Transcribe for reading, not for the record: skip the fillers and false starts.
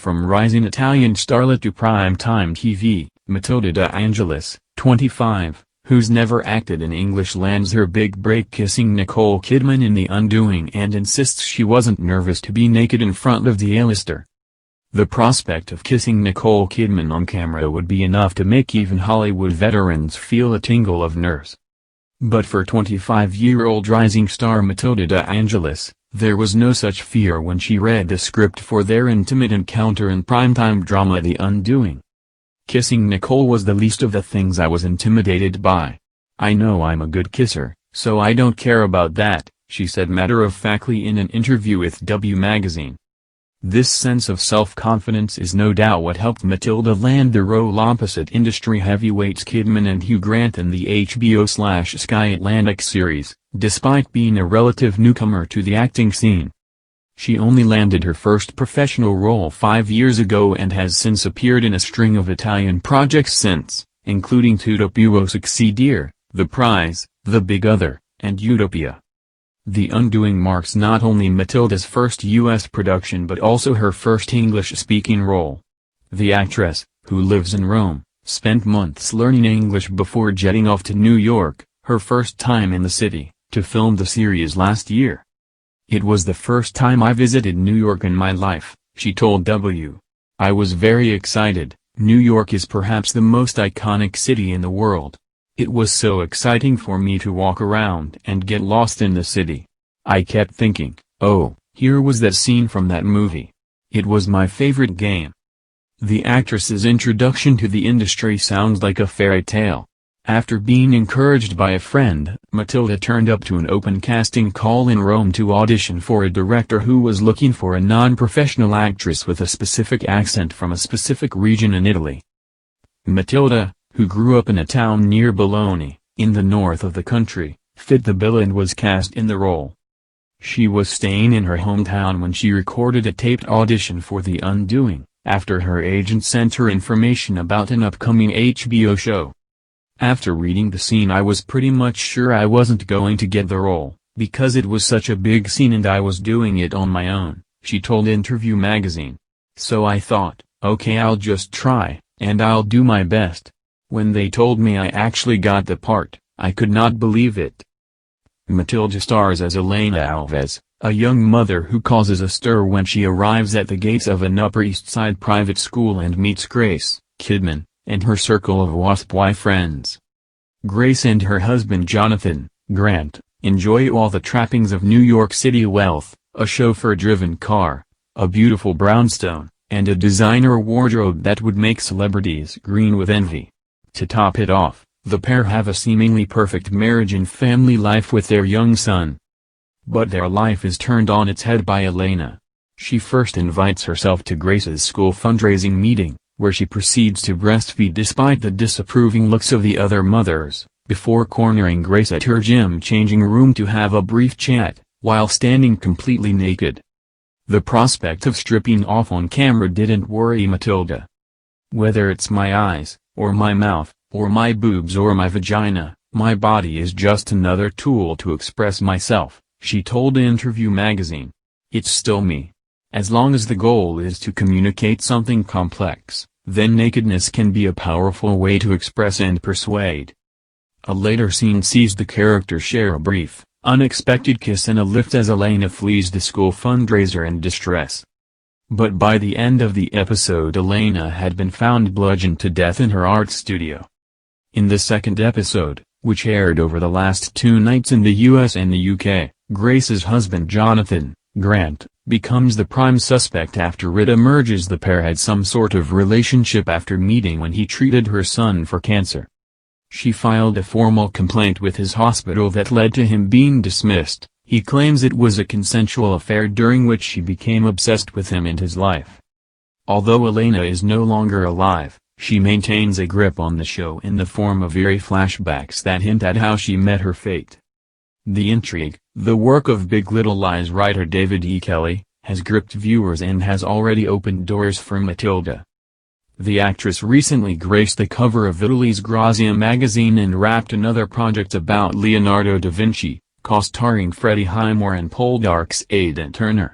from rising Italian starlet to prime-time TV, Matilda de Angelis, 25, who's never acted in English, lands her big break kissing Nicole Kidman in The Undoing and insists she wasn't nervous to be naked in front of the A-lister. The prospect of kissing Nicole Kidman on camera would be enough to make even Hollywood veterans feel a tingle of nerves. But for 25-year-old rising star Matilda de Angelis, there was no such fear when she read the script for their intimate encounter in primetime drama The Undoing. Kissing Nicole was the least of the things I was intimidated by. I know I'm a good kisser, so I don't care about that, she said matter-of-factly in an interview with W magazine. This sense of self-confidence is no doubt what helped Matilda land the role opposite industry heavyweights Kidman and Hugh Grant in the HBO/Sky Atlantic series, despite being a relative newcomer to the acting scene. She only landed her first professional role 5 years ago and has since appeared in a string of Italian projects since, including Tutto può succedere, The Prize, The Big Other, and Utopia. The Undoing marks not only Matilda's first U.S. production but also her first English-speaking role. The actress, who lives in Rome, spent months learning English before jetting off to New York, her first time in the city, to film the series last year. "It was the first time I visited New York in my life," she told W. "I was very excited. New York is perhaps the most iconic city in the world. It was so exciting for me to walk around and get lost in the city. I kept thinking, oh, here was that scene from that movie. It was my favorite game." The actress's introduction to the industry sounds like a fairy tale. After being encouraged by a friend, Matilda turned up to an open casting call in Rome to audition for a director who was looking for a non-professional actress with a specific accent from a specific region in Italy. Matilda, who grew up in a town near Bologna, in the north of the country, fit the bill and was cast in the role. She was staying in her hometown when she recorded a taped audition for The Undoing, after her agent sent her information about an upcoming HBO show. "After reading the scene I was pretty much sure I wasn't going to get the role, because it was such a big scene and I was doing it on my own," she told Interview magazine. "So I thought, okay, I'll just try, and I'll do my best. When they told me I actually got the part, I could not believe it." Matilda stars as Elena Alves, a young mother who causes a stir when she arrives at the gates of an Upper East Side private school and meets Grace, Kidman, and her circle of wasp-y friends. Grace and her husband Jonathan, Grant, enjoy all the trappings of New York City wealth, a chauffeur-driven car, a beautiful brownstone, and a designer wardrobe that would make celebrities green with envy. To top it off, the pair have a seemingly perfect marriage and family life with their young son. But their life is turned on its head by Elena. She first invites herself to Grace's school fundraising meeting, where she proceeds to breastfeed despite the disapproving looks of the other mothers, before cornering Grace at her gym changing room to have a brief chat, while standing completely naked. The prospect of stripping off on camera didn't worry Matilda. "Whether it's my eyes, or my mouth, or my boobs or my vagina, my body is just another tool to express myself," she told Interview magazine. "It's still me. As long as the goal is to communicate something complex, then nakedness can be a powerful way to express and persuade." A later scene sees the character share a brief, unexpected kiss in a lift as Elena flees the school fundraiser in distress. But by the end of the episode Elena had been found bludgeoned to death in her art studio. In the second episode, which aired over the last 2 nights in the US and the UK, Grace's husband Jonathan, Grant, becomes the prime suspect after it emerges the pair had some sort of relationship after meeting when he treated her son for cancer. She filed a formal complaint with his hospital that led to him being dismissed. He claims it was a consensual affair during which she became obsessed with him and his life. Although Elena is no longer alive, she maintains a grip on the show in the form of eerie flashbacks that hint at how she met her fate. The intrigue, the work of Big Little Lies writer David E. Kelley, has gripped viewers and has already opened doors for Matilda. The actress recently graced the cover of Italy's Grazia magazine and wrapped another project about Leonardo da Vinci, co-starring Freddie Highmore and Poldark's Aidan Turner.